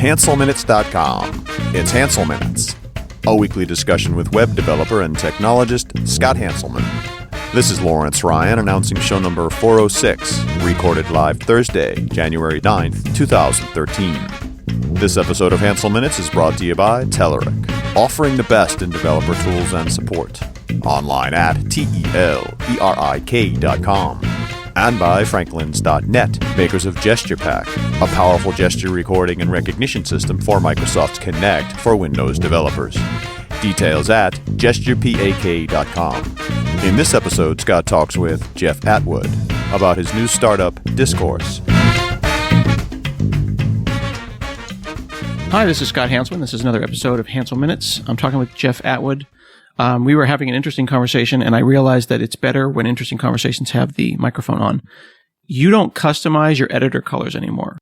HanselMinutes.com. It's Hansel Minutes, a weekly discussion with web developer and technologist Scott Hanselman. This is Lawrence Ryan announcing show number 406, recorded live Thursday, January 9th, 2013. This episode of Hansel Minutes is brought to you by Telerik, offering the best in developer tools and support. Online at telerik.com. And by Franklins.net, makers of Gesture Pack, a powerful gesture recording and recognition system for Microsoft's Kinect for Windows developers. Details at gesturepak.com. In this episode, Scott talks with Jeff Atwood about his new startup, Discourse. Hi, this is Scott Hanselman. This is another episode of Hansel Minutes. I'm talking with Jeff Atwood. We were having an interesting conversation, and I realized that it's better when interesting conversations have the microphone on. You don't customize your editor colors anymore.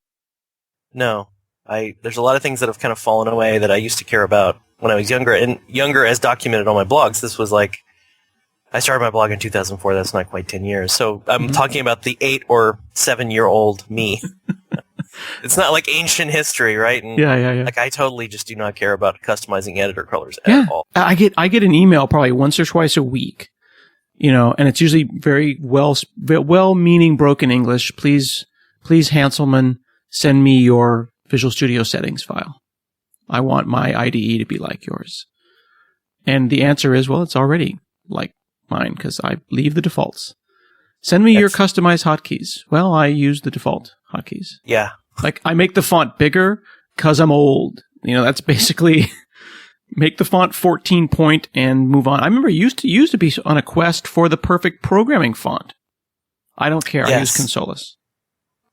No. There's a lot of things that have kind of fallen away that I used to care about when I was younger, and younger as documented on my blogs. This was like, I started my blog in 2004. That's not quite 10 years. So I'm talking about the 8 or 7-year-old me. It's not like ancient history, right? And Yeah. Like, I totally just do not care about customizing editor colors at all. I get an email probably once or twice a week, and it's usually very well-meaning broken English. Please, Hanselman, send me your Visual Studio settings file. I want my IDE to be like yours. And the answer is, well, it's already like mine because I leave the defaults. Send me your customized hotkeys. Well, I use the default hotkeys. Yeah. Like, I make the font bigger because I'm old. That's basically make the font 14 point and move on. I remember used to be on a quest for the perfect programming font. I don't care. Yes. I use Consolus.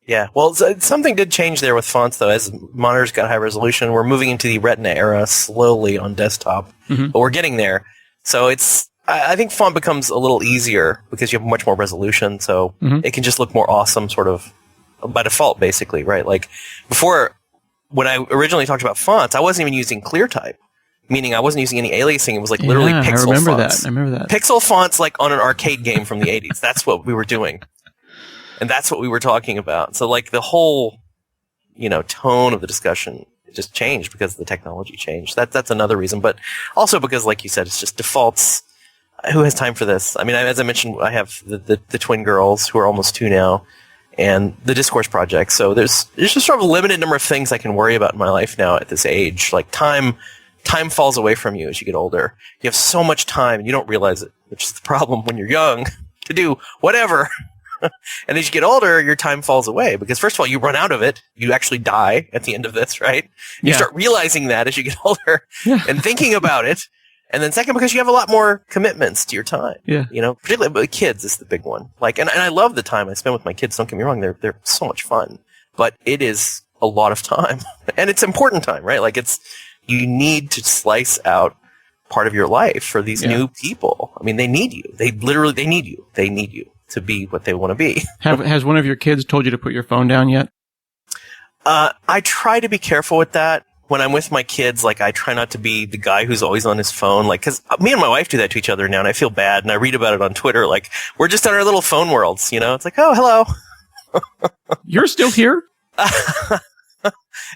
Yeah. Well, something did change there with fonts, though. As monitors got high resolution, we're moving into the Retina era slowly on desktop, but we're getting there. So I think font becomes a little easier because you have much more resolution, so it can just look more awesome sort of by default, basically, right? Like, before, when I originally talked about fonts, I wasn't even using ClearType, meaning I wasn't using any aliasing. It was like literally pixel fonts. I remember that. Pixel fonts like on an arcade game from the 80s. That's what we were doing. And that's what we were talking about. So, like, the whole, tone of the discussion just changed because the technology changed. That's another reason. But also because, like you said, it's just defaults. Who has time for this? I mean, as I mentioned, I have the twin girls who are almost 2 now, and the Discourse project. So there's just sort of a limited number of things I can worry about in my life now at this age. Like, time falls away from you as you get older. You have so much time and you don't realize it, which is the problem when you're young, to do whatever. And as you get older, your time falls away because, first of all, you run out of it. You actually die at the end of this, right? You start realizing that as you get older and thinking about it. And then second, because you have a lot more commitments to your time. Yeah. Particularly with kids is the big one. Like, and I love the time I spend with my kids. Don't get me wrong. They're so much fun, but it is a lot of time and it's important time, right? Like, you need to slice out part of your life for these new people. I mean, they need you. They need you. They need you to be what they want to be. Has one of your kids told you to put your phone down yet? I try to be careful with that. When I'm with my kids, like, I try not to be the guy who's always on his phone. Like, because me and my wife do that to each other now, and I feel bad, and I read about it on Twitter. Like, we're just on our little phone worlds, It's like, oh, hello. You're still here?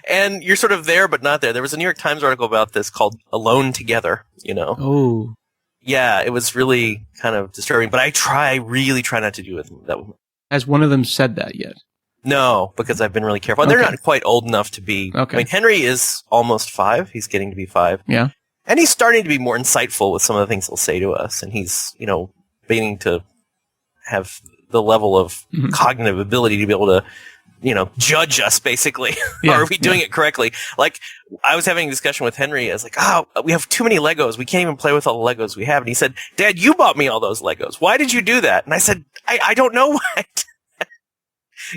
And you're sort of there, but not there. There was a New York Times article about this called Alone Together, Oh. Yeah, it was really kind of disturbing, but I really try not to do that. Has one of them said that yet? No, because I've been really careful. And they're not quite old enough to be... Okay. I mean, Henry is almost 5. He's getting to be 5. Yeah. And he's starting to be more insightful with some of the things he'll say to us. And he's, beginning to have the level of cognitive ability to be able to, judge us, basically. Are we doing it correctly? Like, I was having a discussion with Henry. I was like, we have too many Legos. We can't even play with all the Legos we have. And he said, Dad, you bought me all those Legos. Why did you do that? And I said, I don't know why.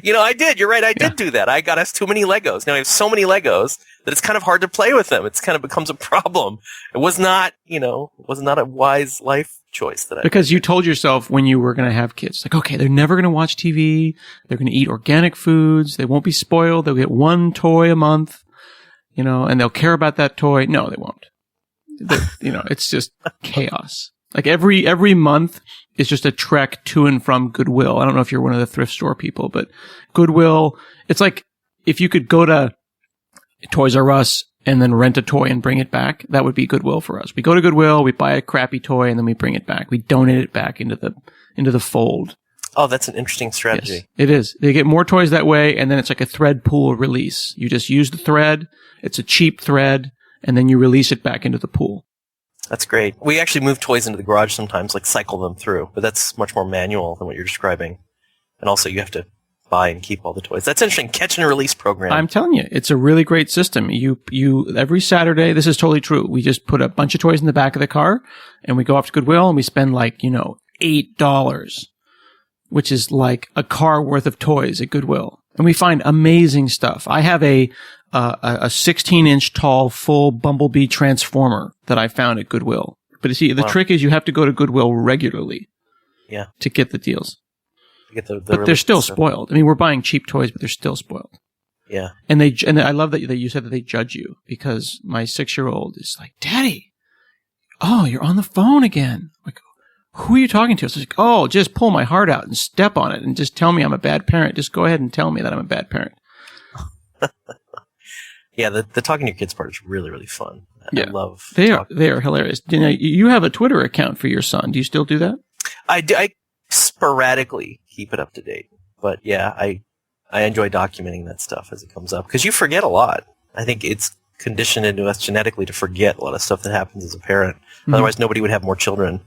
I did. You're right. I did do that. I got us too many Legos. Now I have so many Legos that it's kind of hard to play with them. It's kind of becomes a problem. It was not, a wise life choice that I Because you told yourself when you were going to have kids, like, okay, they're never going to watch TV. They're going to eat organic foods. They won't be spoiled. They'll get one toy a month, and they'll care about that toy. No, they won't. It's just chaos. Like every month is just a trek to and from Goodwill. I don't know if you're one of the thrift store people, but Goodwill, it's like if you could go to Toys R Us and then rent a toy and bring it back. That would be Goodwill for us. We go to Goodwill, we buy a crappy toy, and then we bring it back. We donate it back into the fold. Oh, that's an interesting strategy. Yes, it is. They get more toys that way, and then it's like a thread pool release. You just use the thread. It's a cheap thread, and then you release it back into the pool. That's great. We actually move toys into the garage sometimes, like cycle them through, but that's much more manual than what you're describing. And also you have to buy and keep all the toys. That's interesting. Catch and release program. I'm telling you, it's a really great system. You every Saturday, this is totally true. We just put a bunch of toys in the back of the car and we go off to Goodwill and we spend like, $8, which is like a car worth of toys at Goodwill. And we find amazing stuff. I have a 16-inch tall full Bumblebee transformer that I found at Goodwill. But you see, the trick is you have to go to Goodwill regularly. Yeah. To get the deals. But they're still spoiled. I mean, we're buying cheap toys, but they're still spoiled. Yeah. And I love that you said that they judge you, because my 6-year-old is like, Daddy, oh, you're on the phone again. Like, who are you talking to? It's like, oh, just pull my heart out and step on it and just tell me I'm a bad parent. Just go ahead and tell me that I'm a bad parent. Yeah, the talking to your kids part is really, really fun. Yeah. I love they are hilarious. You have a Twitter account for your son. Do you still do that? I do. I sporadically keep it up to date. But yeah, I enjoy documenting that stuff as it comes up, because you forget a lot. I think it's conditioned into us genetically to forget a lot of stuff that happens as a parent. Mm-hmm. Otherwise, nobody would have more children.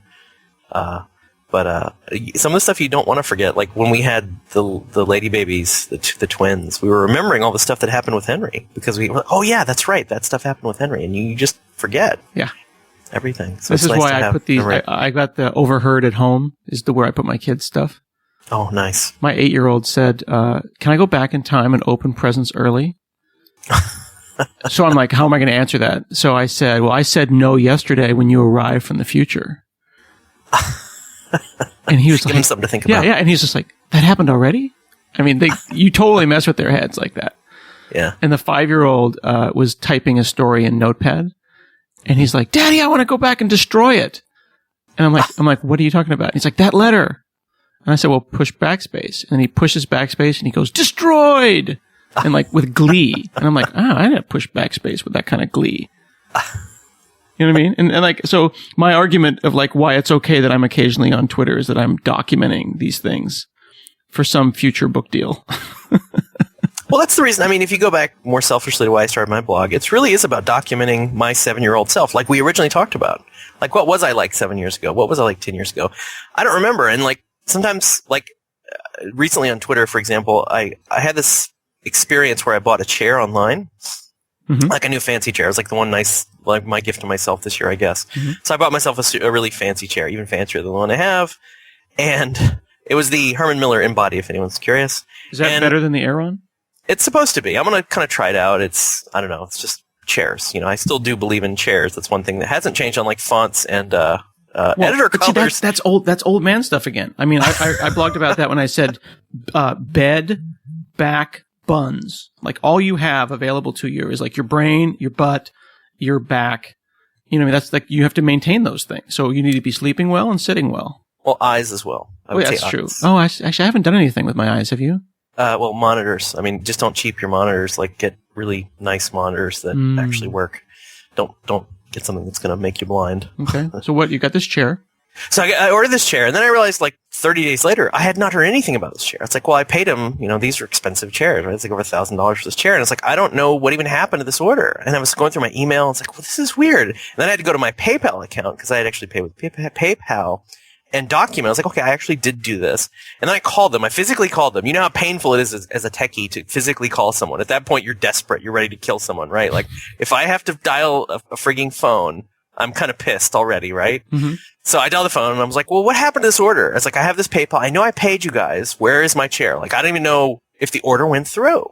But some of the stuff you don't want to forget, like when we had the lady babies, the twins, we were remembering all the stuff that happened with Henry, because we were, oh yeah, that's right, that stuff happened with Henry, and you just forget. Yeah. Everything. So this is why I put these. I got the overheard at home is where I put my kids' stuff. Oh, nice. My 8-year-old said, "Can I go back in time and open presents early?" So I'm like, "How am I going to answer that?" So I said, "Well, I said no yesterday when you arrived from the future." And he was Give like, him something to think about. Yeah, and he's just like, "That happened already?" I mean, you totally mess with their heads like that. Yeah. And the 5-year-old was typing a story in Notepad. And he's like, "Daddy, I want to go back and destroy it." And I'm like, "What are you talking about?" And he's like, "That letter." And I said, "Well, push backspace." And he pushes backspace and he goes, "Destroyed!" And like with glee. And I'm like, I didn't push backspace with that kind of glee. You know what I mean? And like, so my argument of like why it's okay that I'm occasionally on Twitter is that I'm documenting these things for some future book deal. Well, that's the reason. I mean, if you go back more selfishly to why I started my blog, it really is about documenting my 7-year-old self, like we originally talked about. Like, what was I like 7 years ago? What was I like 10 years ago? I don't remember. And like, sometimes, like, recently on Twitter, for example, I had this experience where I bought a chair online, like a new fancy chair. It was like the one nice, like my gift to myself this year, I guess. Mm-hmm. So I bought myself a really fancy chair, even fancier than the one I have. And it was the Herman Miller Embody, if anyone's curious. Is that better than the Aeron? It's supposed to be. I'm going to kind of try it out. I don't know. It's just chairs. I still do believe in chairs. That's one thing that hasn't changed on like fonts and editor colors. See, that's old man stuff again. I mean, I blogged about that when I said bed, back, buns. Like all you have available to you is like your brain, your butt, your back. That's like you have to maintain those things. So you need to be sleeping well and sitting well. Well, eyes as well. That's true. Oh, actually, I haven't done anything with my eyes. Have you? Well, monitors. I mean, just don't cheap your monitors. Like, get really nice monitors that actually work. Don't get something that's going to make you blind. Okay. So what? You got this chair. So I ordered this chair, and then I realized, like, 30 days later, I had not heard anything about this chair. It's like, well, I paid him. These are expensive chairs, right? It's like over $1,000 for this chair, and it's like, I don't know what even happened to this order. And I was going through my email, and it's like, well, this is weird. And then I had to go to my PayPal account because I had actually paid with PayPal. And document. I was like, okay, I actually did do this. And then I called them. I physically called them. You know how painful it is as a techie to physically call someone. At that point, you're desperate. You're ready to kill someone, right? Like, if I have to dial a frigging phone, I'm kind of pissed already, right? Mm-hmm. So I dialed the phone and I was like, well, what happened to this order? I was like, I have this PayPal. I know I paid you guys. Where is my chair? Like, I don't even know if the order went through.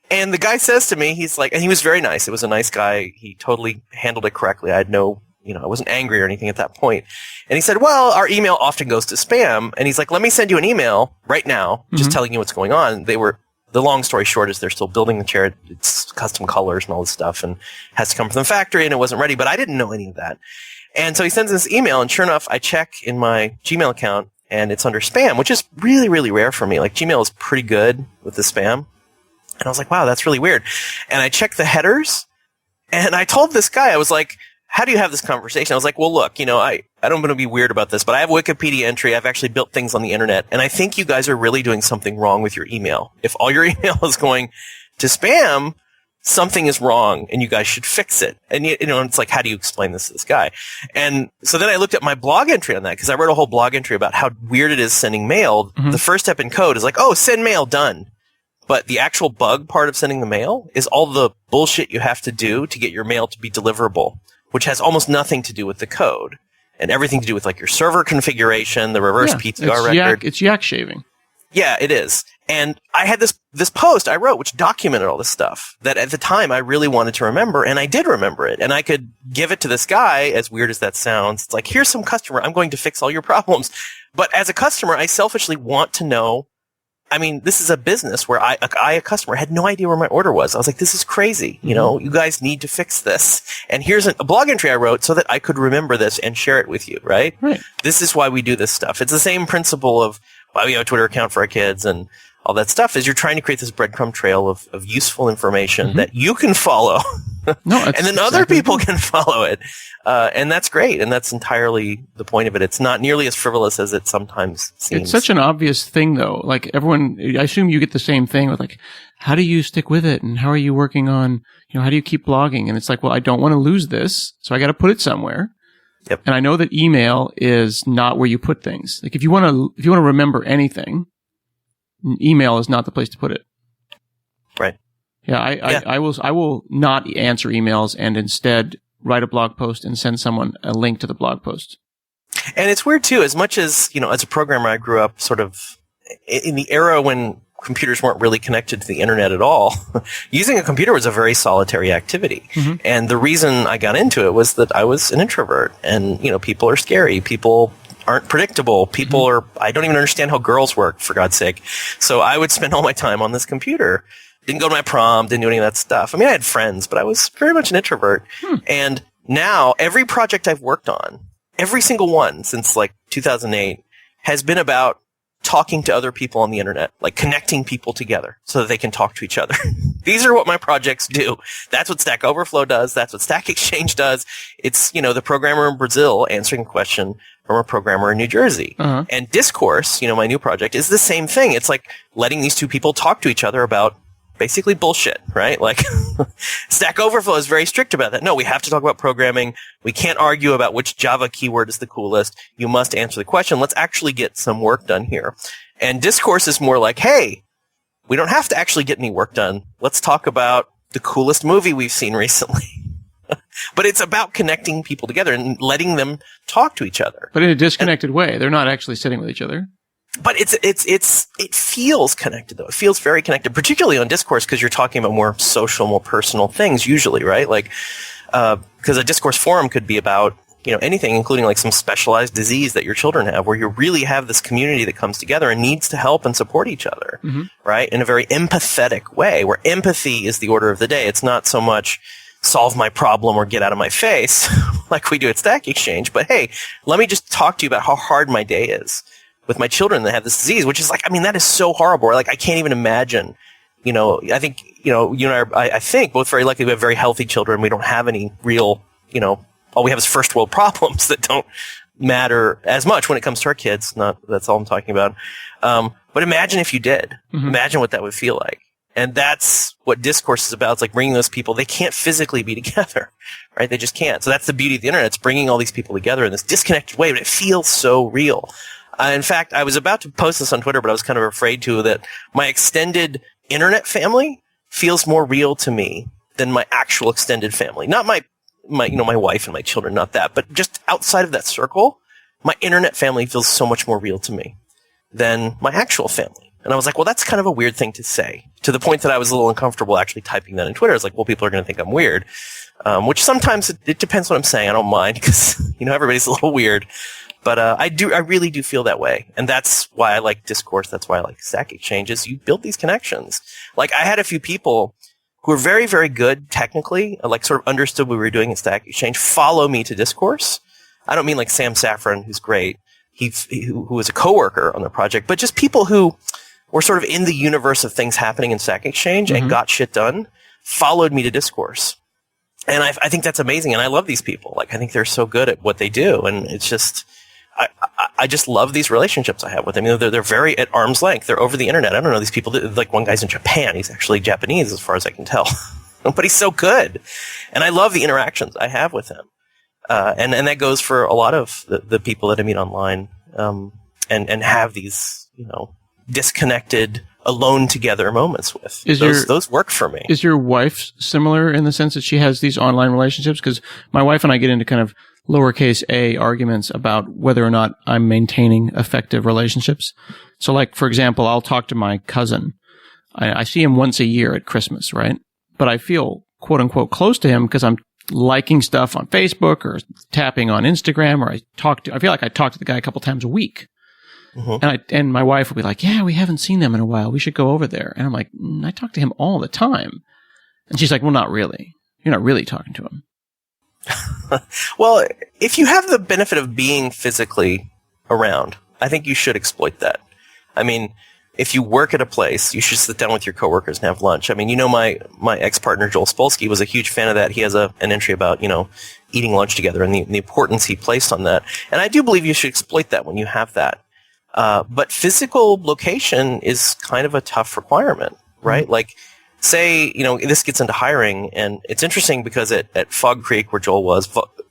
And the guy says to me, he's like, and he was very nice. It was a nice guy. He totally handled it correctly. I had no, I wasn't angry or anything at that point. And he said, well, our email often goes to spam. And he's like, let me send you an email right now, just telling you what's going on. The long story short is they're still building the chair. It's custom colors and all this stuff and has to come from the factory and it wasn't ready, but I didn't know any of that. And so he sends this email and sure enough, I check in my Gmail account and it's under spam, which is really, really rare for me. Like Gmail is pretty good with the spam. And I was like, wow, that's really weird. And I checked the headers, and I told this guy, I was like, how do you have this conversation? I was like, well, look, I don't want to be weird about this, but I have a Wikipedia entry. I've actually built things on the internet, and I think you guys are really doing something wrong with your email. If all your email is going to spam, something is wrong, and you guys should fix it. And it's like, how do you explain this to this guy? And so then I looked at my blog entry on that, because I wrote a whole blog entry about how weird it is sending mail. Mm-hmm. The first step in code is like, oh, send mail, done. But the actual bug part of sending the mail is all the bullshit you have to do to get your mail to be deliverable, which has almost nothing to do with the code and everything to do with like your server configuration, the reverse PTR record. It's yak shaving. Yeah, it is. And I had this post I wrote, which documented all this stuff that at the time I really wanted to remember, and I did remember it. And I could give it to this guy, as weird as that sounds. It's like, here's some customer. I'm going to fix all your problems. But as a customer, I selfishly want to know. I mean, this is a business where I, a customer, had no idea where my order was. I was like, this is crazy. You guys need to fix this. And here's a blog entry I wrote so that I could remember this and share it with you, right? Right. This is why we do this stuff. It's the same principle of why we have a Twitter account for our kids and all that stuff, is you're trying to create this breadcrumb trail of useful information that you can follow. No, and then other people can follow it. And that's great. And that's entirely the point of it. It's not nearly as frivolous as it sometimes seems. It's such an obvious thing, though. Like everyone, I assume you get the same thing with like, how do you stick with it? And how are you working on, how do you keep blogging? And it's like, well, I don't want to lose this, so I got to put it somewhere. Yep. And I know that email is not where you put things. Like if you want to remember anything, email is not the place to put it. Right. Yeah, I will not answer emails and instead write a blog post and send someone a link to the blog post. And it's weird too, as much as, as a programmer, I grew up sort of in the era when computers weren't really connected to the internet at all. Using a computer was a very solitary activity. Mm-hmm. And the reason I got into it was that I was an introvert, and, people are scary. People aren't predictable. People are, I don't even understand how girls work, for God's sake. So I would spend all my time on this computer. Didn't go to my prom, didn't do any of that stuff. I mean, I had friends, but I was very much an introvert. And now every project I've worked on, every single one since like 2008, has been about talking to other people on the internet, like connecting people together so that they can talk to each other. These are what my projects do. That's what Stack Overflow does. That's what Stack Exchange does. It's, the programmer in Brazil answering a question from a programmer in New Jersey. Uh-huh. And Discourse, my new project, is the same thing. It's like letting these two people talk to each other about basically bullshit, right? Like Stack Overflow is very strict about that. No, we have to talk about programming. We can't argue about which Java keyword is the coolest. You must answer the question. Let's actually get some work done here. And Discourse is more like, hey, we don't have to actually get any work done. Let's talk about the coolest movie we've seen recently. But it's about connecting people together and letting them talk to each other. But in a disconnected way. They're not actually sitting with each other. But it feels connected, though. It feels very connected, particularly on Discourse, because you're talking about more social, more personal things usually, right? Like, because a Discourse forum could be about, anything, including like some specialized disease that your children have, where you really have this community that comes together and needs to help and support each other, right? In a very empathetic way, where empathy is the order of the day. It's not so much solve my problem or get out of my face like we do at Stack Exchange, but hey, let me just talk to you about how hard my day is with my children that have this disease, which is like, that is so horrible. Like, I can't even imagine, I think, you and I think both very likely we have very healthy children. We don't have any real, all we have is first world problems that don't matter as much when it comes to our kids. That's all I'm talking about. But imagine if you did. Imagine what that would feel like. And that's what Discourse is about. It's like bringing those people. They can't physically be together, right? They just can't. So that's the beauty of the internet. It's bringing all these people together in this disconnected way, but it feels so real. In fact, I was about to post this on Twitter, but I was kind of afraid to, that my extended internet family feels more real to me than my actual extended family. Not my wife and my children, not that, but just outside of that circle, my internet family feels so much more real to me than my actual family. And I was like, well, that's kind of a weird thing to say, to the point that I was a little uncomfortable actually typing that in Twitter. I was like, well, people are going to think I'm weird, which sometimes it depends what I'm saying. I don't mind, because, everybody's a little weird. But I really do feel that way. And that's why I like Discourse. That's why I like Stack Exchanges. You build these connections. Like, I had a few people who were very, very good technically, like sort of understood what we were doing at Stack Exchange, follow me to Discourse. I don't mean like Sam Saffron, who's great, who was a coworker on the project, but just people who were sort of in the universe of things happening in Stack Exchange and got shit done, followed me to Discourse. And I think that's amazing. And I love these people. Like, I think they're so good at what they do. And it's just, I just love these relationships I have with them. You know, they're very at arm's length. They're over the internet. I don't know these people. Like, one guy's in Japan. He's actually Japanese as far as I can tell. But he's so good. And I love the interactions I have with him. And that goes for a lot of the people that I meet online, and have these, you know, disconnected, alone together moments with. Those work for me. Is your wife similar in the sense that she has these online relationships? Because my wife and I get into kind of lowercase a arguments about whether or not I'm maintaining effective relationships. So, like, for example, I'll talk to my cousin. I see him once a year at Christmas, right? But I feel, quote unquote, close to him because I'm liking stuff on Facebook or tapping on Instagram, or I feel like I talk to the guy a couple times a week. And my wife will be like, yeah, we haven't seen them in a while. We should go over there. And I'm like, I talk to him all the time. And she's like, well, not really. You're not really talking to him. Well, if you have the benefit of being physically around, I think you should exploit that. I mean, if you work at a place, you should sit down with your coworkers and have lunch. I mean, you know, my ex-partner, Joel Spolsky, was a huge fan of that. He has an entry about, you know, eating lunch together and the importance he placed on that. And I do believe you should exploit that when you have that. But physical location is kind of a tough requirement, right? Like, say, you know, this gets into hiring, and it's interesting because at Fog Creek, where Joel was,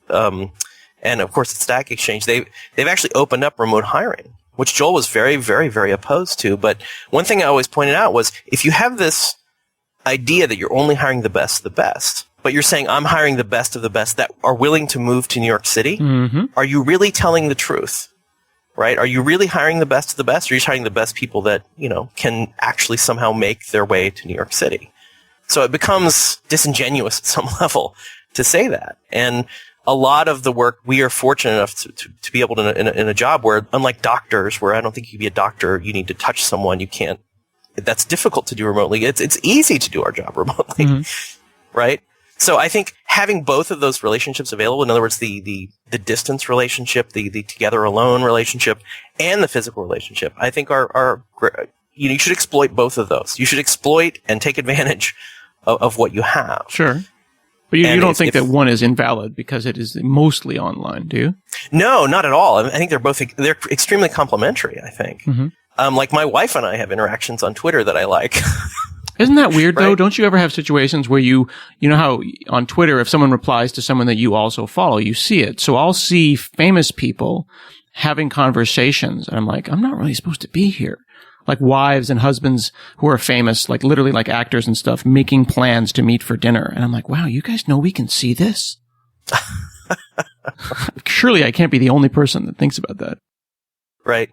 and of course at Stack Exchange, they've actually opened up remote hiring, which Joel was very, very, very opposed to. But one thing I always pointed out was, if you have this idea that you're only hiring the best, but you're saying, I'm hiring the best of the best that are willing to move to New York City, are you really telling the truth? Right? Are you really hiring the best of the best, or are you hiring the best people that, you know, can actually somehow make their way to New York City? So it becomes disingenuous at some level to say that. And a lot of the work, we are fortunate enough to be able to, in a job where, unlike doctors, where I don't think you can be a doctor, you need to touch someone, you can't, that's difficult to do remotely. It's easy to do our job remotely, right? So I think having both of those relationships available, in other words, the distance relationship, the together alone relationship, and the physical relationship, I think are you should exploit both of those. You should exploit and take advantage of what you have. Sure. But you don't think that one is invalid because it is mostly online, do you? No, not at all. I think they're extremely complementary, I think. Like, my wife and I have interactions on Twitter that I like. Isn't that weird, though? Right? Don't you ever have situations where you know how on Twitter, if someone replies to someone that you also follow, you see it. So I'll see famous people having conversations, and I'm like, I'm not really supposed to be here. Like wives and husbands who are famous, like literally like actors and stuff, making plans to meet for dinner. And I'm like, wow, you guys know we can see this? Surely I can't be the only person that thinks about that. Right.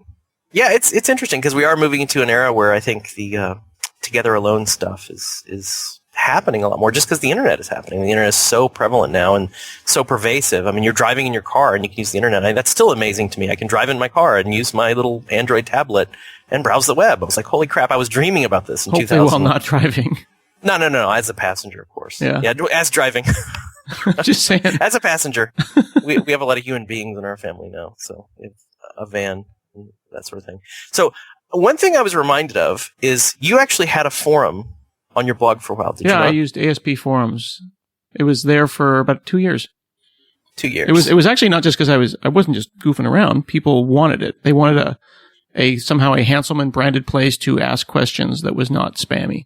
Yeah, it's interesting because we are moving into an era where I think the together alone stuff is happening a lot more just because the internet is happening. The internet is so prevalent now and so pervasive. I mean, you're driving in your car and you can use the internet. That's still amazing to me. I can drive in my car and use my little Android tablet and browse the web. I was like, holy crap, I was dreaming about this in 2000. Hopefully while not driving. No. As a passenger, of course. Yeah, as driving. Just saying. As a passenger. we have a lot of human beings in our family now, so we have a van and that sort of thing. So one thing I was reminded of is you actually had a forum on your blog for a while, did you not? I used ASP forums. It was there for about 2 years. 2 years. It was actually not just because I wasn't just goofing around. People wanted it. They wanted somehow a Hanselman branded place to ask questions that was not spammy.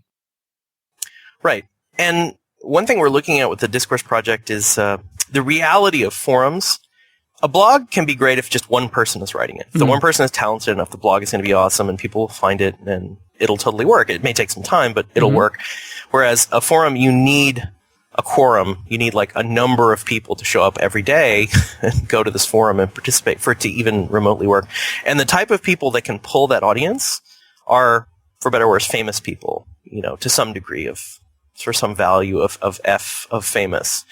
Right. And one thing we're looking at with the Discourse project is the reality of forums. A blog can be great if just one person is writing it. If the one person is talented enough, the blog is going to be awesome and people will find it and it'll totally work. It may take some time, but it'll work. Whereas a forum, you need a quorum. You need like a number of people to show up every day and go to this forum and participate for it to even remotely work. And the type of people that can pull that audience are, for better or worse, famous people, you know, to some degree for some value of famous.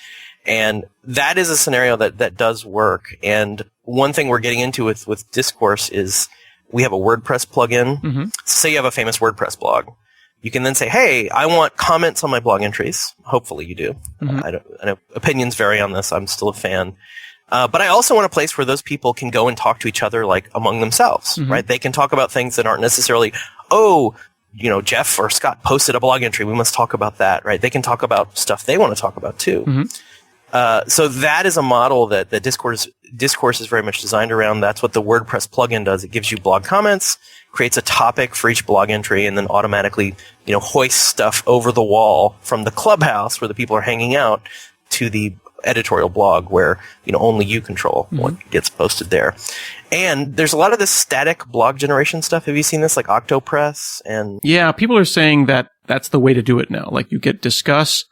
And that is a scenario that does work. And one thing we're getting into with Discourse is we have a WordPress plugin. Say you have a famous WordPress blog. You can then say, hey, I want comments on my blog entries. Hopefully you do. I know opinions vary on this. I'm still a fan. But I also want a place where those people can go and talk to each other like among themselves, right? They can talk about things that aren't necessarily, oh, Jeff or Scott posted a blog entry. We must talk about that, right? They can talk about stuff they want to talk about too. Mm-hmm. So that is a model that Discourse is very much designed around. That's what the WordPress plugin does. It gives you blog comments, creates a topic for each blog entry, and then automatically, hoists stuff over the wall from the clubhouse where the people are hanging out to the editorial blog where, only you control what gets posted there. And there's a lot of this static blog generation stuff. Have you seen this, like Octopress and? Yeah, people are saying that that's the way to do it now. Like you get Discuss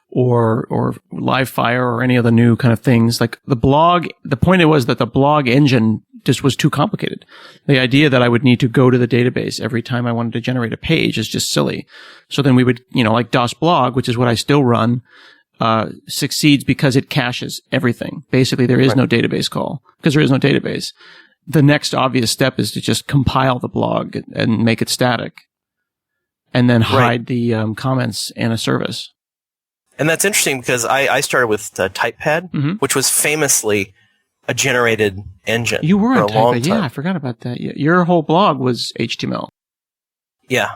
or Livefire or any of the new kind of things. Like the point was that the blog engine just was too complicated. The idea that I would need to go to the database every time I wanted to generate a page is just silly. So then we would, like DOS blog, which is what I still run, succeeds because it caches everything. Basically, there is no database call because there is no database. The next obvious step is to just compile the blog and make it static and then hide the comments in a service. And that's interesting because I started with TypePad, which was famously a generated engine. You were for on a long TypePad. time. Yeah, I forgot about that. Your whole blog was HTML. Yeah.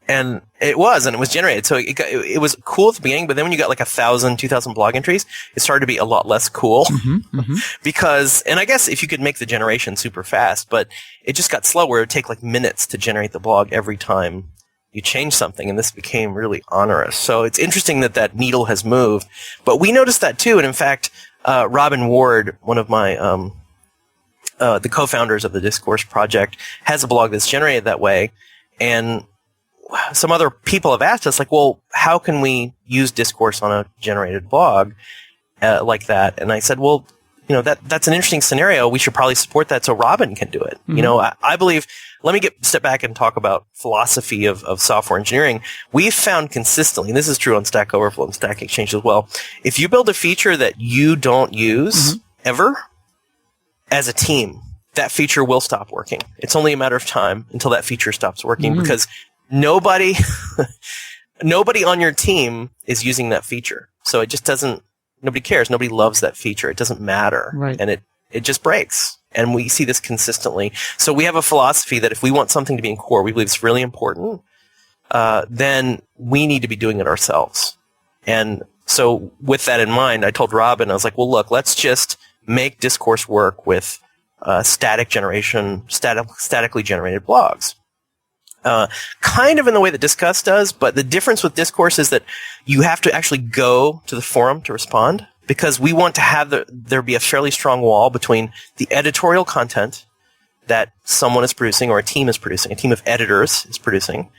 And it was generated. So it was cool at the beginning, but then when you got like 1,000, 2,000 blog entries, it started to be a lot less cool because, and I guess if you could make the generation super fast, but it just got slower. It would take like minutes to generate the blog every time you change something, and this became really onerous. So it's interesting that needle has moved, but we noticed that too. And in fact, Robin Ward, one of my, the co-founders of the Discourse project, has a blog that's generated that way. And some other people have asked us, like, well, how can we use Discourse on a generated blog like that? And I said, well, that's an interesting scenario. We should probably support that so Robin can do it. I believe, let me step back and talk about philosophy of software engineering. We've found consistently, and this is true on Stack Overflow and Stack Exchange as well, if you build a feature that you don't use ever as a team, that feature will stop working. It's only a matter of time until that feature stops working because nobody on your team is using that feature. So it just nobody cares. Nobody loves that feature. It doesn't matter. Right. And it just breaks. And we see this consistently. So we have a philosophy that if we want something to be in core, we believe it's really important, then we need to be doing it ourselves. And so with that in mind, I told Robin, I was like, well, look, let's just make Discourse work with statically generated blogs. Kind of in the way that Discuss does, but the difference with Discourse is that you have to actually go to the forum to respond because we want to have there be a fairly strong wall between the editorial content that someone is producing or a team is producing, a team of editors is producing,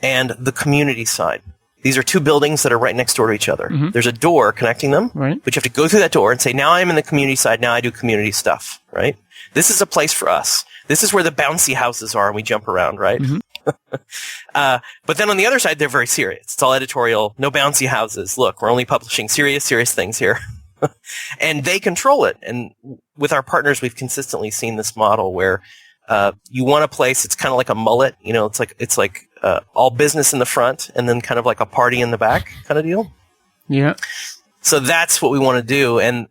and the community side. These are two buildings that are right next door to each other. There's a door connecting them, but you have to go through that door and say, now I'm in the community side, now I do community stuff, right? This is a place for us. This is where the bouncy houses are and we jump around, right? But then on the other side, they're very serious. It's all editorial, no bouncy houses. Look, we're only publishing serious things here. And they control it. And with our partners, we've consistently seen this model where you want a place, it's kind of like a mullet, it's like all business in the front and then kind of like a party in the back kind of deal. Yeah. So that's what we want to do. And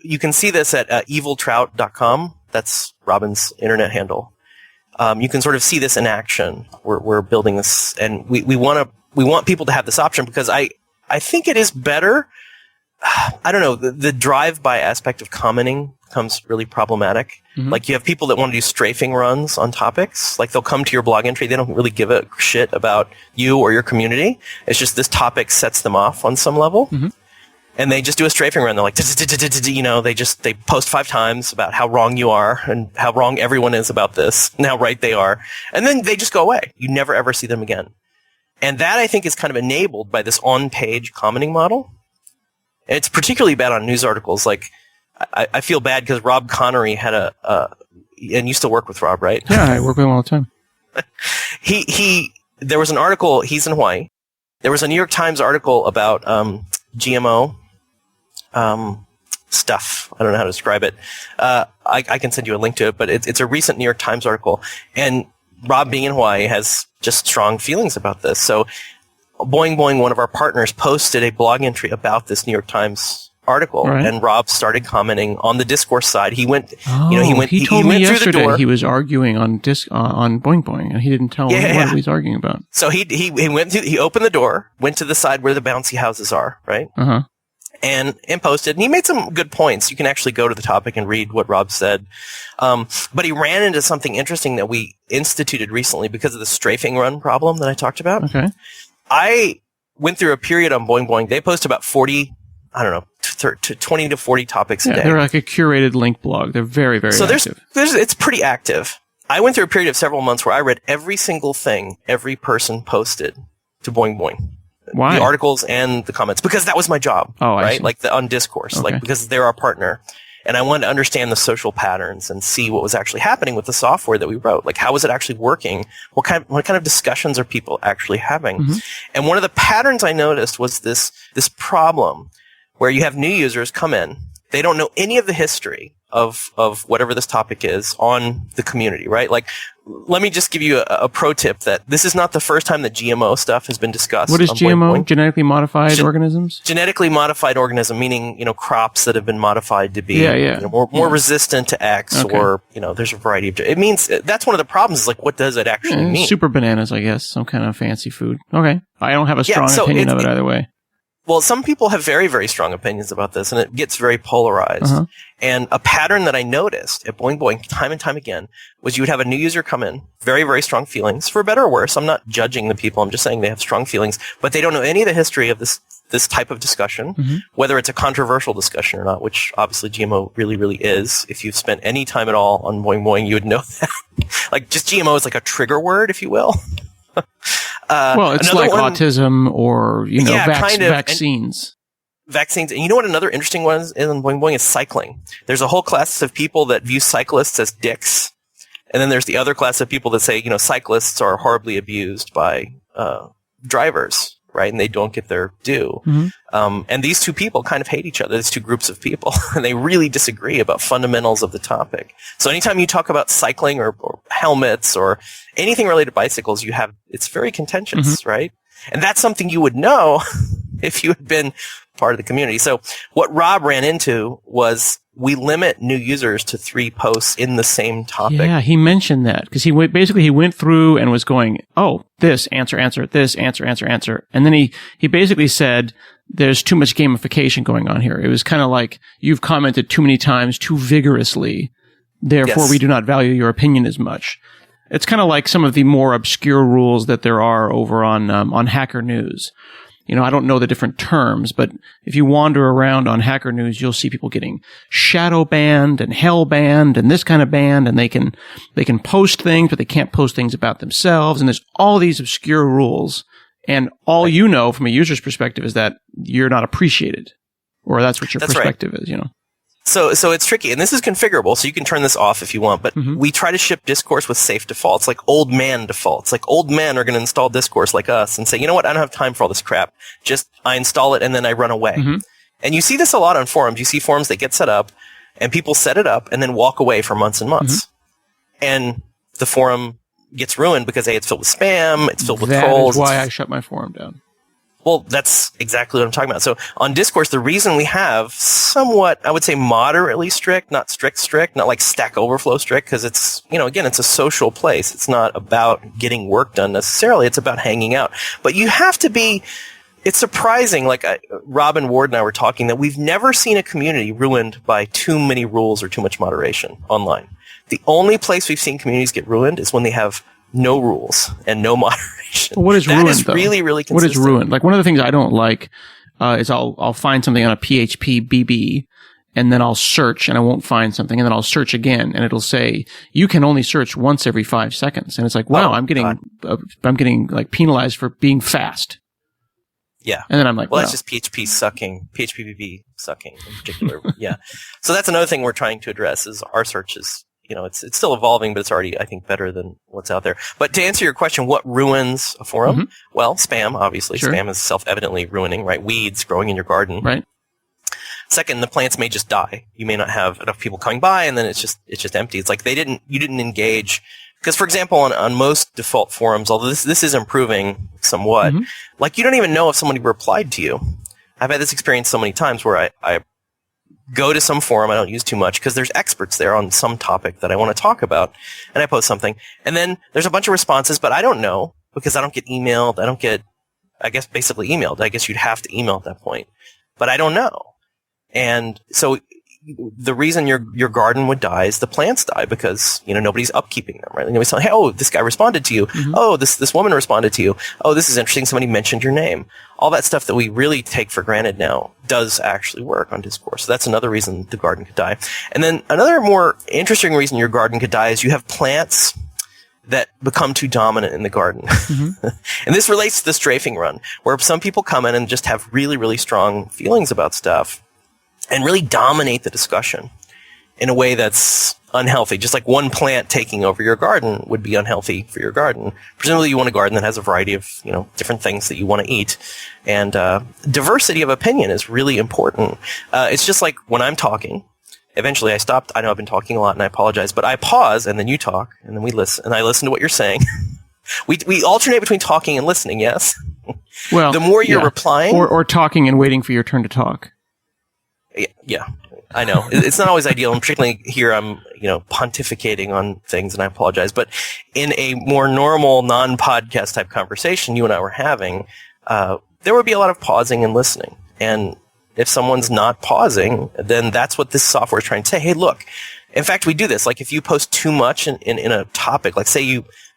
you can see this at eviltrout.com. That's Robin's internet handle. You can sort of see this in action. We're building this, and we want people to have this option because I think it is better. I don't know, the drive-by aspect of commenting becomes really problematic. Like you have people that want to do strafing runs on topics. Like they'll come to your blog entry. They don't really give a shit about you or your community. It's just this topic sets them off on some level. And they just do a strafing run. They're like, they post 5 times about how wrong you are and how wrong everyone is about this and how right they are. And then they just go away. You never ever see them again. And that I think is kind of enabled by this on-page commenting model. And it's particularly bad on news articles. Like, I feel bad because Rob Connery had and you still work with Rob, right? Yeah, I work with him all the time. There was an article, he's in Hawaii. There was a New York Times article about GMO stuff. I don't know how to describe it. I can send you a link to it, but it's a recent New York Times article. And Rob, being in Hawaii, has just strong feelings about this. So Boing Boing, one of our partners, posted a blog entry about this New York Times article, Right. and Rob started commenting on the Discourse side. He went, he told me went through the yesterday door. he was arguing on Boing Boing, and he didn't tell me what he was arguing about. So he went through, he opened the door, went to the side where the bouncy houses are, right? Uh-huh. And posted, and he made some good points. You can actually go to the topic and read what Rob said. But he ran into something interesting that we instituted recently because of the strafing run problem that I talked about. Okay. I went through a period on Boing Boing. They post about 40, 20 to 40 topics a day. They're like a curated link blog. They're very, very active. It's pretty active. I went through a period of several months where I read every single thing every person posted to Boing Boing. Why? The articles and the comments, because that was my job. Oh, I right? see. Like on Discourse, Okay. because they're our partner. And I wanted to understand the social patterns and see what was actually happening with the software that we wrote. Like, how was it actually working? What kind of discussions are people actually having? Mm-hmm. And one of the patterns I noticed was this problem where you have new users come in. They don't know any of the history of whatever this topic is on the community, right? Like, let me just give you a pro tip that this is not the first time that GMO stuff has been discussed. What is on GMO? Boing Boing. Genetically modified organisms? Genetically modified organism, meaning, crops that have been modified to be more resistant to X, Okay. or, there's a variety of, it means, that's one of the problems is like, what does it actually mean? Super bananas, I guess. Some kind of fancy food. Okay. I don't have a strong opinion of it either way. Well, some people have very, very strong opinions about this, and it gets very polarized. Uh-huh. And a pattern that I noticed at Boing Boing time and time again was you would have a new user come in, very, very strong feelings, for better or worse. I'm not judging the people. I'm just saying they have strong feelings, but they don't know any of the history of this type of discussion, whether it's a controversial discussion or not, which obviously GMO really, really is. If you've spent any time at all on Boing Boing, you would know that. Like, just GMO is like a trigger word, if you will. Well, it's like autism or, vaccines. Vaccines. And you know what another interesting one is in Boing Boing is cycling. There's a whole class of people that view cyclists as dicks. And then there's the other class of people that say, cyclists are horribly abused by drivers, right? And they don't get their due. Mm-hmm. And these two people kind of hate each other, these two groups of people, and they really disagree about fundamentals of the topic. So anytime you talk about cycling or helmets or anything related to bicycles, it's very contentious, right? And that's something you would know if you had been part of the community. So what Rob ran into was we limit new users to 3 posts in the same topic. Yeah, he mentioned that because he went through and was going, oh, this answer, this answer. And then he basically said, there's too much gamification going on here. It was kind of like, you've commented too many times, too vigorously. Therefore, we do not value your opinion as much. It's kind of like some of the more obscure rules that there are over on Hacker News. I don't know the different terms, but if you wander around on Hacker News, you'll see people getting shadow banned and hell banned and this kind of banned, and they can post things, but they can't post things about themselves. And there's all these obscure rules. And all you know from a user's perspective is that you're not appreciated, or that's what your perspective is, So it's tricky, and this is configurable, so you can turn this off if you want, but we try to ship Discourse with safe defaults, like old man defaults. Like, old men are going to install Discourse like us and say, you know what, I don't have time for all this crap. Just, I install it and then I run away. And you see this a lot on forums. You see forums that get set up, and people set it up and then walk away for months and months. And the forum gets ruined because, A, it's filled with spam, it's filled with trolls. That is why I shut my forum down. Well, that's exactly what I'm talking about. So on Discourse, the reason we have somewhat, I would say, moderately strict, not strict, not like Stack Overflow strict, because it's, again, it's a social place. It's not about getting work done necessarily. It's about hanging out. But you have to be, it's surprising, like Robin Ward and I were talking, that we've never seen a community ruined by too many rules or too much moderation online. The only place we've seen communities get ruined is when they have no rules and no moderation. Well, what is ruined, that is though? really, really consistent. What is ruined? Like, one of the things I don't like is I'll find something on a PHP BB, and then I'll search and I won't find something, and then I'll search again and it'll say you can only search once every 5 seconds, and it's like, wow, I'm getting like penalized for being fast. Yeah. And then I'm like, well, that's just PHP sucking, PHP BB sucking in particular. Yeah. So that's another thing we're trying to address is our searches. It's still evolving, but it's already, I think, better than what's out there. But to answer your question, what ruins a forum? Well, spam, obviously. Sure. Spam is self-evidently ruining, right? Weeds growing in your garden. Right. Second, the plants may just die. You may not have enough people coming by, and then it's just empty. It's like you didn't engage. Because, for example, on most default forums, although this is improving somewhat, like, you don't even know if somebody replied to you. I've had this experience so many times where I go to some forum I don't use too much because there's experts there on some topic that I want to talk about, and I post something. And then there's a bunch of responses, but I don't know because I don't get emailed. I don't get, I guess, basically emailed. I guess you'd have to email at that point. But I don't know. And so the reason your garden would die is the plants die because, nobody's upkeeping them, right? Nobody's saying, hey, oh, this guy responded to you. Mm-hmm. Oh, this woman responded to you. Oh, this is interesting. Somebody mentioned your name. All that stuff that we really take for granted now does actually work on Discourse. So that's another reason the garden could die. And then another more interesting reason your garden could die is you have plants that become too dominant in the garden. Mm-hmm. And this relates to the strafing run, where some people come in and just have really, really strong feelings about stuff and really dominate the discussion in a way that's unhealthy. Just like one plant taking over your garden would be unhealthy for your garden. Presumably you want a garden that has a variety of, different things that you want to eat. And diversity of opinion is really important. It's just like when I'm talking, eventually I stopped. I know I've been talking a lot and I apologize, but I pause and then you talk and then we listen and I listen to what you're saying. We alternate between talking and listening, yes? Well, the more you're replying. Or talking and waiting for your turn to talk. Yeah, I know. It's not always ideal, and particularly here I'm, pontificating on things, and I apologize. But in a more normal, non-podcast type conversation you and I were having, there would be a lot of pausing and listening. And if someone's not pausing, then that's what this software is trying to say. Hey, look. In fact, we do this. Like if you post too much in a topic, like say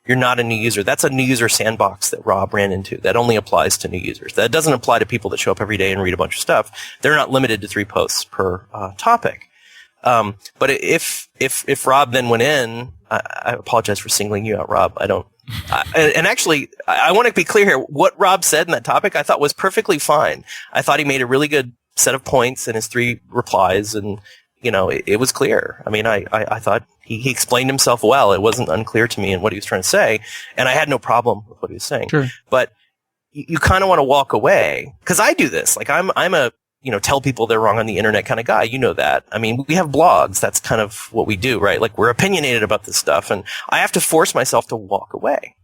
you're not a new user. That's a new user sandbox that Rob ran into. That only applies to new users. That doesn't apply to people that show up every day and read a bunch of stuff. They're not limited to 3 posts per topic. But if Rob then went in, I apologize for singling you out, Rob. And actually, I want to be clear here. What Rob said in that topic, I thought was perfectly fine. I thought he made a really good set of points in his 3 replies, and it was clear. I mean, I thought he explained himself well. It wasn't unclear to me in what he was trying to say, and I had no problem with what he was saying. Sure. But you kind of want to walk away, because I do this. Like I'm a tell people they're wrong on the internet kind of guy. You know that. I mean, we have blogs. That's kind of what we do, right? Like we're opinionated about this stuff, and I have to force myself to walk away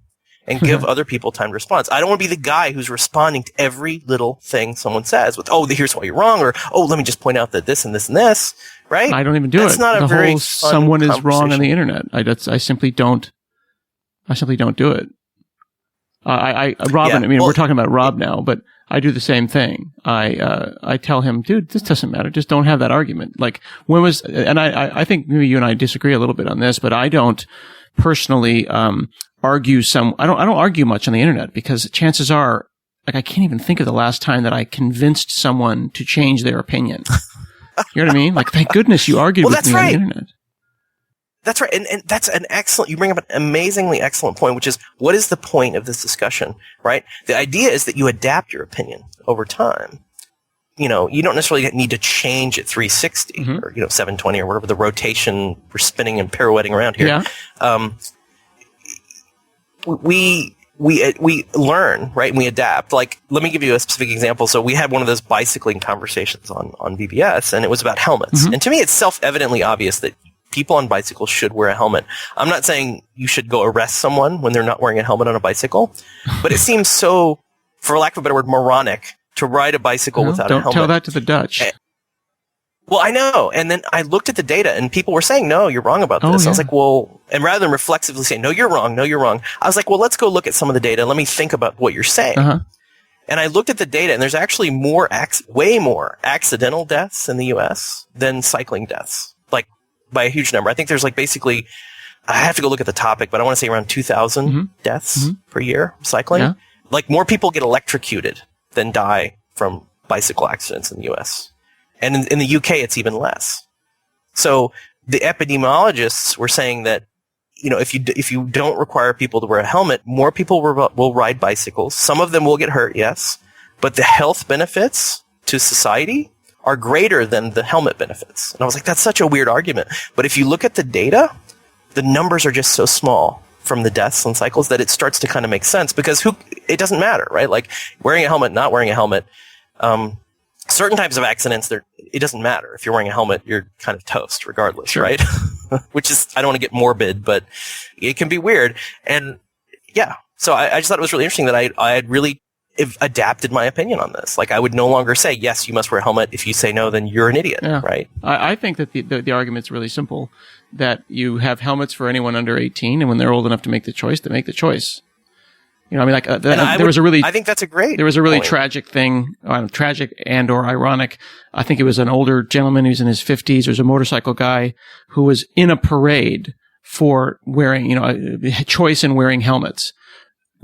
and give other people time to respond. I don't want to be the guy who's responding to every little thing someone says with, oh, here's why you're wrong, or, oh, let me just point out that this and this and this, right? I don't even do it. That's not a very fun someone is wrong on the internet. I simply don't do it. Robin, we're talking about Rob now, but I do the same thing. I tell him, dude, this doesn't matter. Just don't have that argument. Like I think maybe you and I disagree a little bit on this, but I don't personally, argue I don't argue much on the internet, because chances are, like, I can't even think of the last time that I convinced someone to change their opinion. You know what I mean? Like, thank goodness you argued with me on the internet. That's right. And that's you bring up an amazingly excellent point, which is, what is the point of this discussion, right? The idea is that you adapt your opinion over time. You don't necessarily need to change at 360 or, 720 or whatever the rotation we're spinning and pirouetting around here. Yeah. We learn, right? And we adapt. Like, let me give you a specific example. So we had one of those bicycling conversations on BBS, and it was about helmets. Mm-hmm. And to me, it's self-evidently obvious that people on bicycles should wear a helmet. I'm not saying you should go arrest someone when they're not wearing a helmet on a bicycle, but it seems so, for lack of a better word, moronic to ride a bicycle without a helmet. Don't tell that to the Dutch. Well, I know. And then I looked at the data, and people were saying, no, you're wrong about this. Yeah. I was like, well, and rather than reflexively saying, no, you're wrong, I was like, well, let's go look at some of the data. Let me think about what you're saying. Uh-huh. And I looked at the data, and there's actually way more accidental deaths in the U.S. than cycling deaths, like by a huge number. I think there's basically, I have to go look at the topic, but I want to say around 2,000 deaths per year cycling. Yeah. Like, more people get electrocuted than die from bicycle accidents in the U.S. And in the UK, it's even less. So the epidemiologists were saying that, if you don't require people to wear a helmet, more people will ride bicycles. Some of them will get hurt, yes, but the health benefits to society are greater than the helmet benefits. And I was like, that's such a weird argument. But if you look at the data, the numbers are just so small from the deaths on cycles that it starts to kind of make sense, because it doesn't matter, right? Like, wearing a helmet, not wearing a helmet, certain types of accidents, it doesn't matter. If you're wearing a helmet, you're kind of toast regardless, sure. Right? Which is, I don't want to get morbid, but it can be weird. And yeah, so I just thought it was really interesting that I had really adapted my opinion on this. Like, I would no longer say, yes, you must wear a helmet. If you say no, then you're an idiot, right? I think that the argument's really simple, that you have helmets for anyone under 18, and when they're old enough to make the choice, they make the choice. You know, I mean, like, I think that's a great There was a really point. tragic thing, tragic and or ironic. I think it was an older gentleman who's in his 50s. There's a motorcycle guy who was in a parade for wearing, a choice in wearing helmets.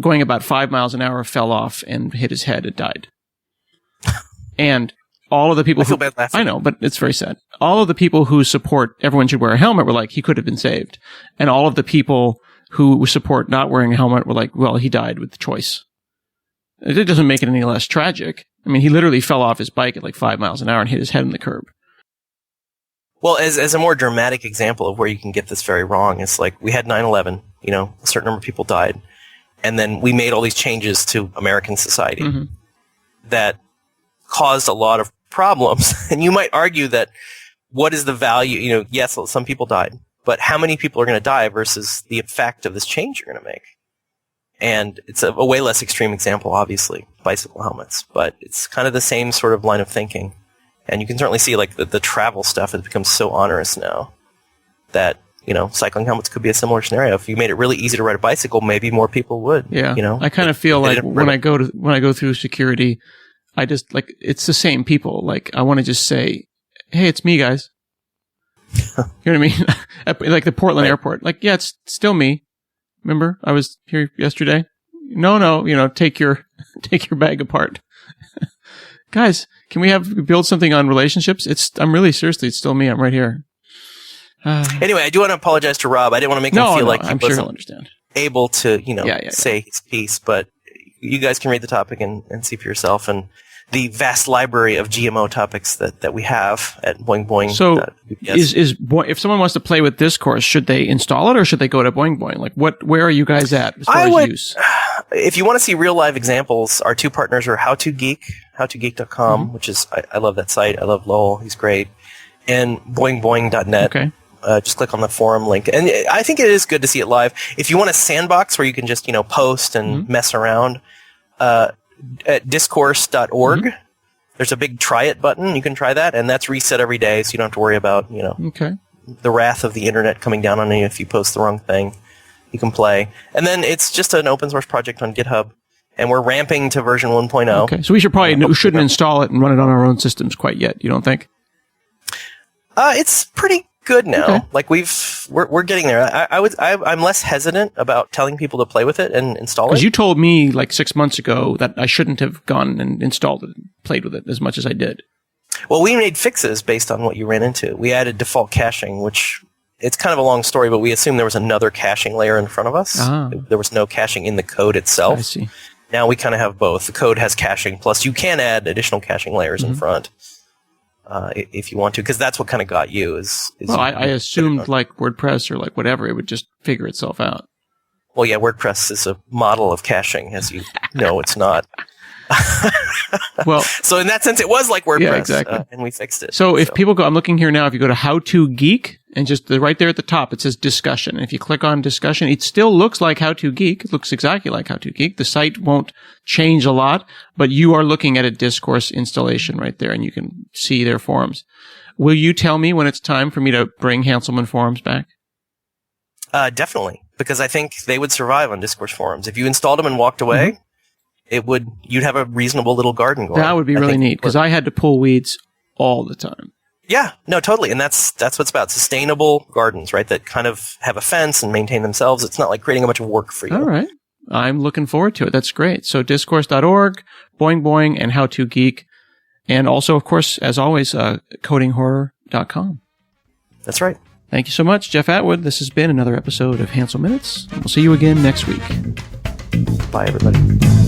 Going about 5 miles an hour, fell off and hit his head and died. And all of the people I feel bad laughing. I know, but it's very sad. All of the people who support everyone should wear a helmet were like, he could have been saved. And all of the people who support not wearing a helmet were like, well, he died with the choice. It doesn't make it any less tragic. I mean, he literally fell off his bike at like 5 miles an hour and hit his head on the curb. Well, as a more dramatic example of where you can get this very wrong, it's like we had 9/11, a certain number of people died. And then we made all these changes to American society that caused a lot of problems. And you might argue that what is the value? Yes, some people died, but how many people are going to die versus the effect of this change you're going to make? And it's a way less extreme example, obviously, bicycle helmets, but it's kind of the same sort of line of thinking. And you can certainly see like the travel stuff has become so onerous now that cycling helmets could be a similar scenario. If you made it really easy to ride a bicycle, maybe more people would. Yeah. I kind of feel like when I go through security, I just like, it's the same people. Like, I want to just say, hey, it's me, guys. You know what I mean? Like the Portland airport. Like, yeah, it's still me. Remember, I was here yesterday. No, take your bag apart. Guys, can we build something on relationships? I'm really seriously, it's still me. I'm right here. Anyway, I do want to apologize to Rob. I didn't want to make him feel like he wasn't able to, say his piece. But you guys can read the topic and see for yourself, and the vast library of GMO topics that we have at Boing Boing. So, if someone wants to play with Discourse, should they install it or should they go to Boing Boing? Like, where are you guys at as far as use? If you want to see real live examples, our two partners are howtogeek.com, which is I love that site. I love Lowell; he's great, and boingboing.net. Okay. Just click on the forum link. And I think it is good to see it live. If you want a sandbox where you can just, post and mess around, at discourse.org, there's a big try it button. You can try that, and that's reset every day, so you don't have to worry about, the wrath of the internet coming down on you if you post the wrong thing. You can play. And then it's just an open source project on GitHub, and we're ramping to version 1.0. Okay, so we shouldn't install it and run it on our own systems quite yet, you don't think? It's pretty good now. Okay. Like we're getting there. I'm less hesitant about telling people to play with it and install it. Because you told me like 6 months ago that I shouldn't have gone and installed it and played with it as much as I did. Well, we made fixes based on what you ran into. We added default caching, which it's kind of a long story, but we assumed there was another caching layer in front of us. There was no caching in the code itself. I see. Now we kind of have both. The code has caching, plus you can add additional caching layers in front. If you want to, because that's what kind of got you. I assumed like WordPress or like whatever, it would just figure itself out. Well, yeah, WordPress is a model of caching, as you know. It's not. Well, so in that sense, it was like WordPress, yeah, exactly. And we fixed it. So if people go, I'm looking here now. If you go to How to Geek, and just right there at the top, it says discussion. And if you click on discussion, it still looks like How to Geek. It looks exactly like How to Geek. The site won't change a lot, but you are looking at a Discourse installation right there, and you can see their forums. Will you tell me when it's time for me to bring Hanselman forums back? Definitely, because I think they would survive on Discourse forums. If you installed them and walked away, you'd have a reasonable little garden going. That would be really neat, because I had to pull weeds all the time. Yeah, no, totally. And that's what it's about. Sustainable gardens, right? That kind of have a fence and maintain themselves. It's not like creating a bunch of work for you. All right. I'm looking forward to it. That's great. So discourse.org, Boing Boing, and How to Geek. And also, of course, as always, codinghorror.com. That's right. Thank you so much, Jeff Atwood. This has been another episode of Hansel Minutes. We'll see you again next week. Bye, everybody.